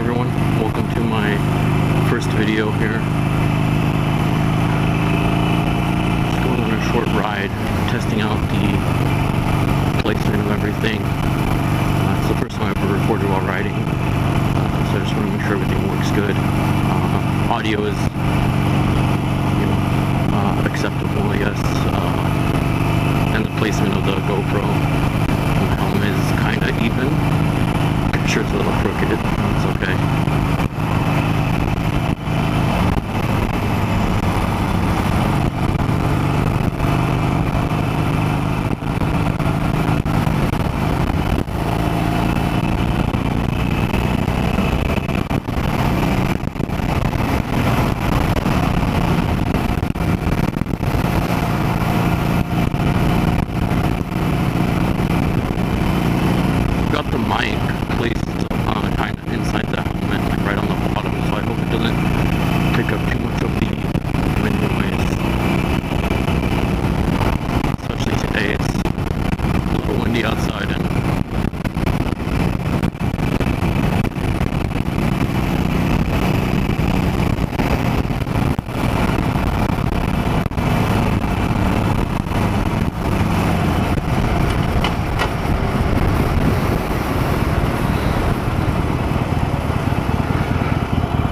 everyone, welcome to my first video here. Just going on a short ride, testing out the placement of everything. It's the first time I've ever recorded while riding, so I just want to make sure everything works good. Audio is, acceptable, I guess, and the placement of the GoPro on the helm is kind of even. I'm sure it's a little crooked, it's okay. Got the mic placed kind of inside the helmet, like right on the bottom, so I hope it doesn't pick up too much of the wind noise. Especially today, it's a little windy outside and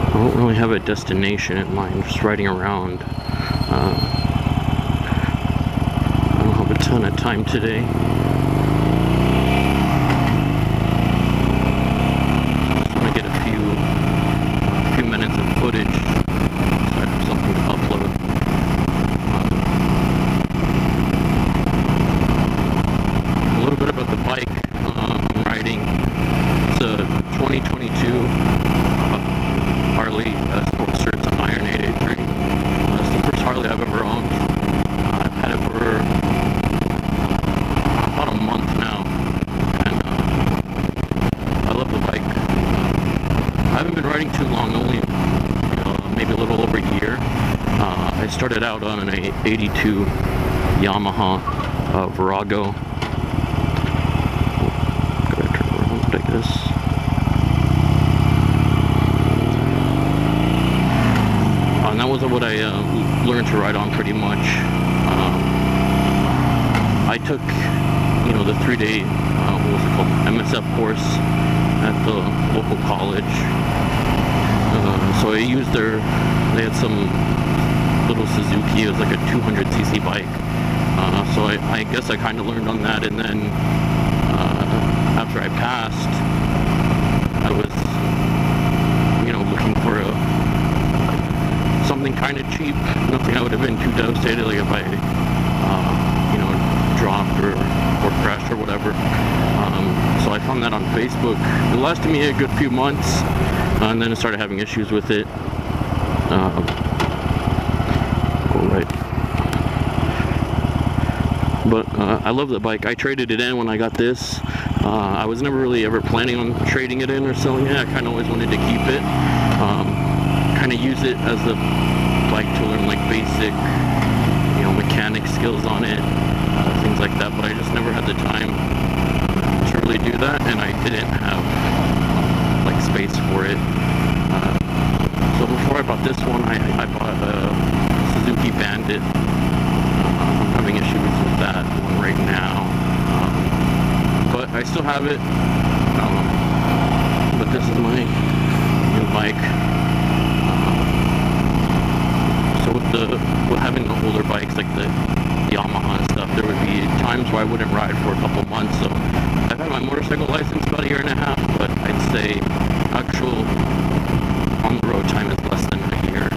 I don't really have a destination in mind, just riding around. I don't have a ton of time today. Just want to get a few minutes of footage so I have something to upload. A little bit about the bike I'm riding. It's a 2022 Harley Sportster. It's an Iron 883. It's the first Harley I've ever owned. I've had it for about a month now, and I love the bike. I haven't been riding too long, only maybe a little over a year. I started out on an 82 Yamaha Virago. Gotta turn around, I guess. And that was what I learned to ride on pretty much. I took, the 3-day, what was it called, MSF course at the local college. So I used they had some little Suzuki, it was like a 200cc bike. So I guess I kind of learned on that, and then after I passed, I was, looking for something kind of cheap, nothing I would have been too devastated like if I, dropped or crashed or whatever. So I found that on Facebook. It lasted me a good few months, and then I started having issues with it. Go right. But I love the bike. I traded it in when I got this. I was never really ever planning on trading it in or selling it. I kind of always wanted to keep it. Kind of use it as a bike to learn like basic, mechanic skills on it, things like that. But I just never had the time to really do that, and I didn't have like space for it. So before I bought this one, I bought a Suzuki Bandit. I'm having issues with that one right now, but I still have it. But this is my new bike. With having the older bikes like the Yamaha and stuff, there would be times where I wouldn't ride for a couple months. So I've had my motorcycle license about a year and a half, but I'd say actual on the road time is less than a year.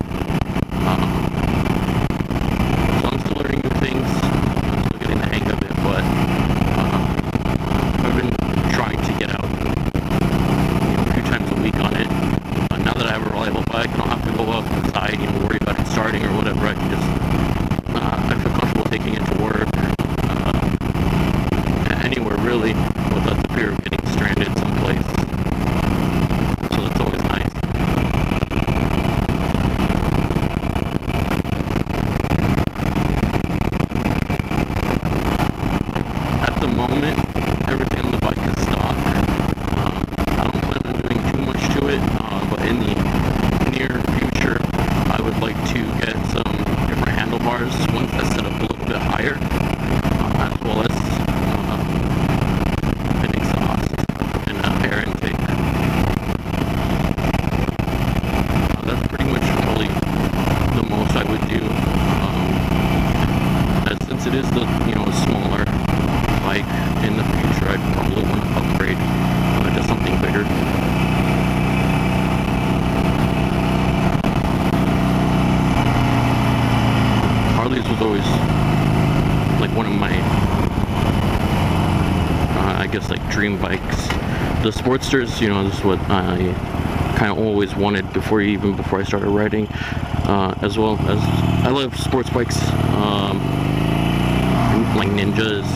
So I'm still learning new things. I'm still getting the hang of it, but I've been trying to get out a few times a week on it. Now that I have a reliable bike, I don't have to go outside and worry about it starting or whatever. I can just, I feel comfortable taking it to work dream bikes. The Sportsters, you know, this is what I kind of always wanted before I started riding, as well as I love sports bikes, like Ninjas,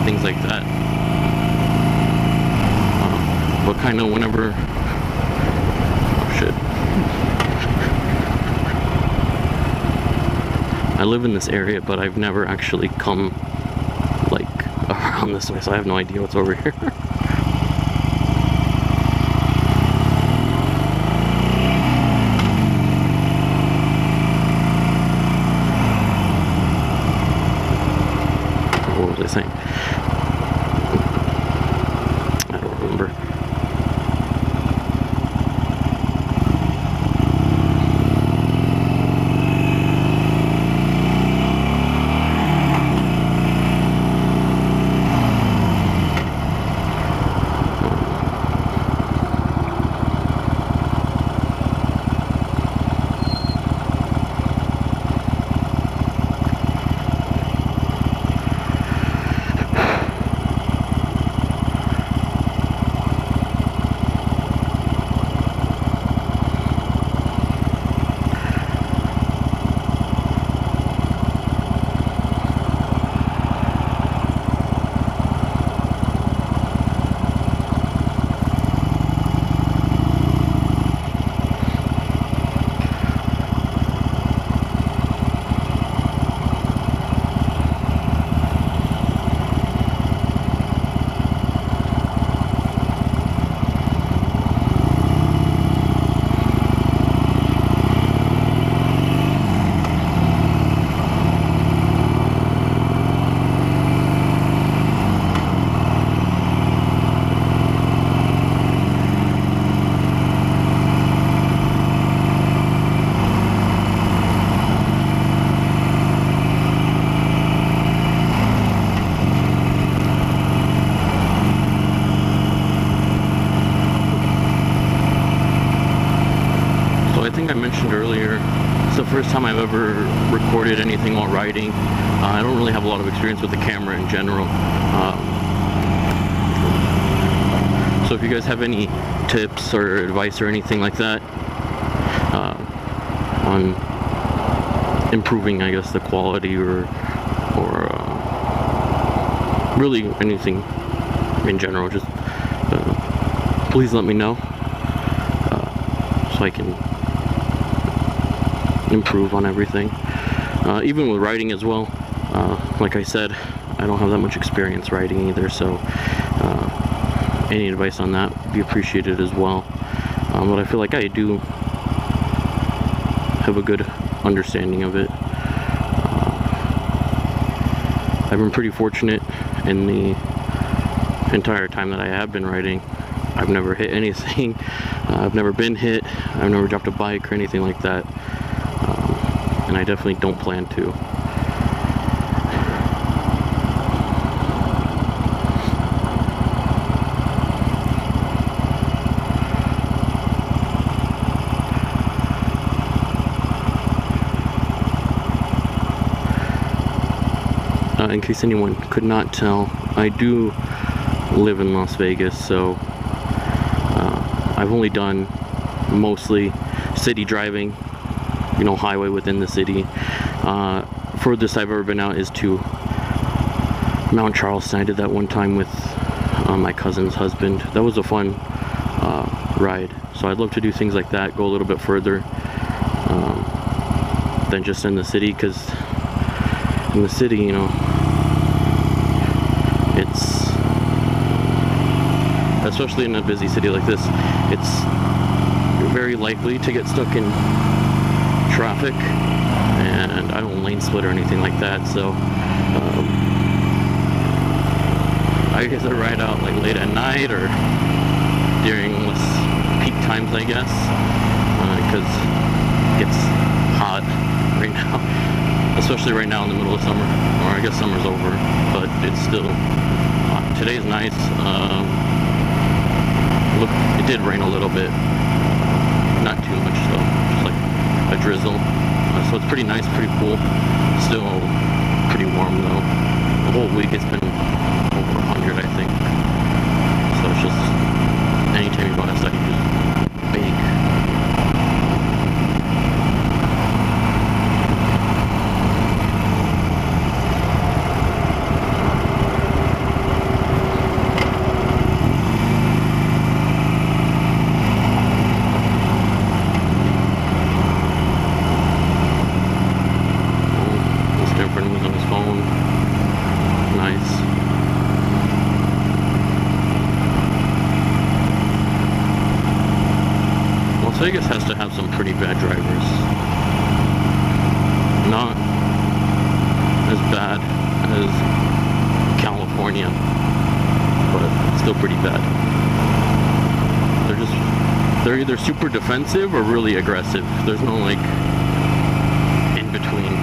things like that. But kind of whenever, oh shit, I live in this area, but I've never actually come like around this way, so I have no idea what's over here. What was I saying? I don't remember. I mentioned earlier, it's the first time I've ever recorded anything while riding. I don't really have a lot of experience with the camera in general. So if you guys have any tips or advice or anything like that on improving, I guess, the quality or really anything in general, just please let me know so I can improve on everything, even with writing as well. Like I said, I don't have that much experience writing either, so any advice on that would be appreciated as well. But I feel like I do have a good understanding of it. I've been pretty fortunate in the entire time that I have been riding. I've never hit anything. I've never been hit. I've never dropped a bike or anything like that. And I definitely don't plan to. In case anyone could not tell, I do live in Las Vegas, so I've only done mostly city driving, you know, highway within the city. Furthest I've ever been out is to Mount Charleston. I did that one time with my cousin's husband. That was a fun ride. So I'd love to do things like that, go a little bit further than just in the city, because in the city, you know, it's, especially in a busy city like this, it's very likely to get stuck in traffic, and I don't lane split or anything like that, so I either ride out like late at night or during peak times, I guess, because it gets hot right now, especially right now in the middle of summer, or I guess summer's over, but it's still hot. Today's nice. Look, it did rain a little bit, not too much though, just like a drizzle, so it's pretty nice, pretty cool. Still pretty warm though. The whole week it's been over 100, I think. Las Vegas has to have some pretty bad drivers. Not as bad as California, but still pretty bad. They're either super defensive or really aggressive. There's no like in between.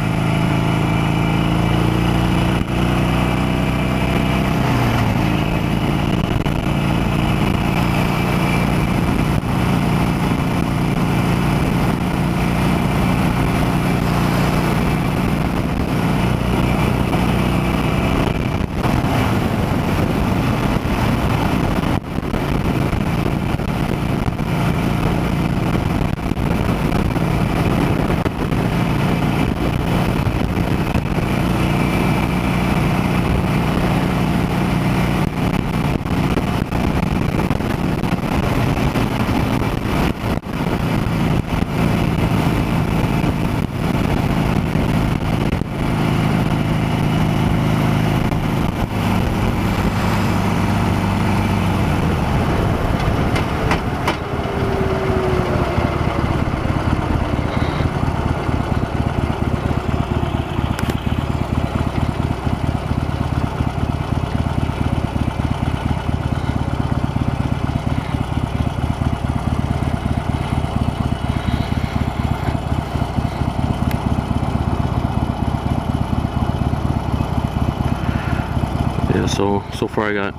Yeah, so far I got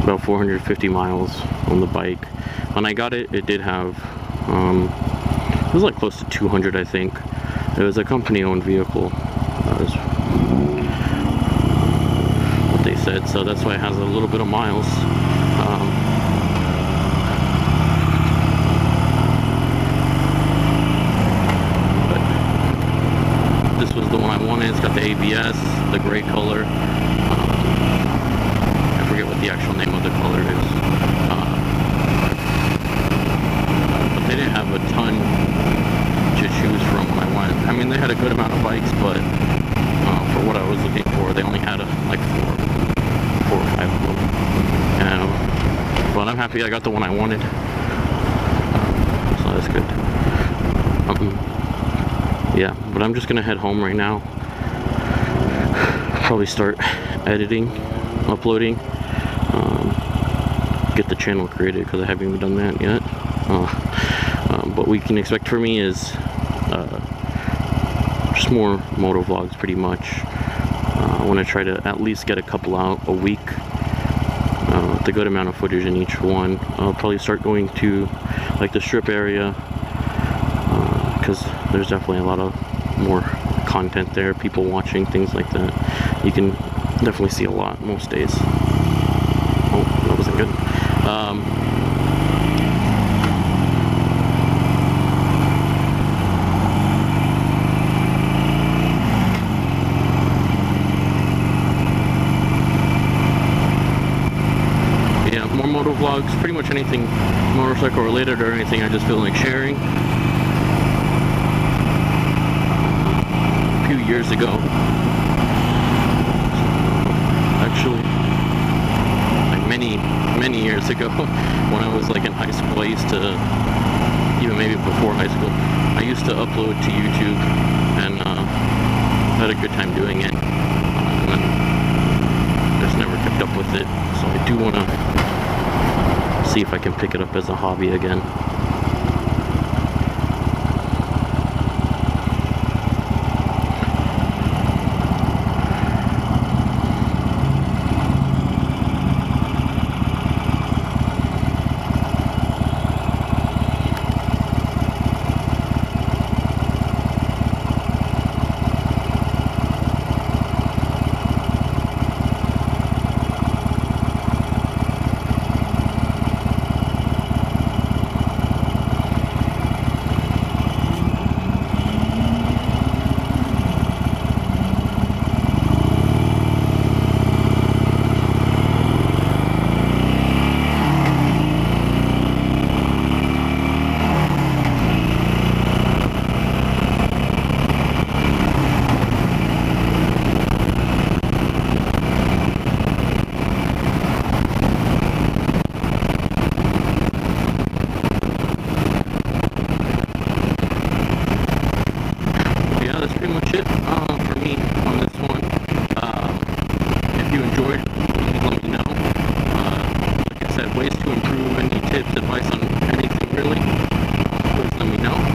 about 450 miles on the bike. When I got it, it did have, it was like close to 200, I think. It was a company-owned vehicle. That was what they said, so that's why it has a little bit of miles. But this was the one I wanted. It's got the ABS, the gray color. I forget what the actual name of the color is. But they didn't have a ton to choose from when I went. I mean, they had a good amount of bikes, but for what I was looking for, they only had like four or five of them. But I'm happy I got the one I wanted. So that's good. Yeah, but I'm just gonna head home right now. Probably start editing, uploading, get the channel created because I haven't even done that yet. What we can expect from me is just more motovlogs, pretty much. I want to try to at least get a couple out a week, with a good amount of footage in each one. I'll probably start going to like the strip area, because there's definitely a lot of more content there, people watching, things like that. You can definitely see a lot most days. Oh, that wasn't good. Yeah, more motovlogs, pretty much anything motorcycle related or anything I just feel like sharing. A few years ago, actually, like many years ago, when I was like in high school, I used to, even maybe before high school, I used to upload to YouTube, and had a good time doing it, and then just never kept up with it. So I do want to see if I can pick it up as a hobby again. tips, advice on anything really, please let me know.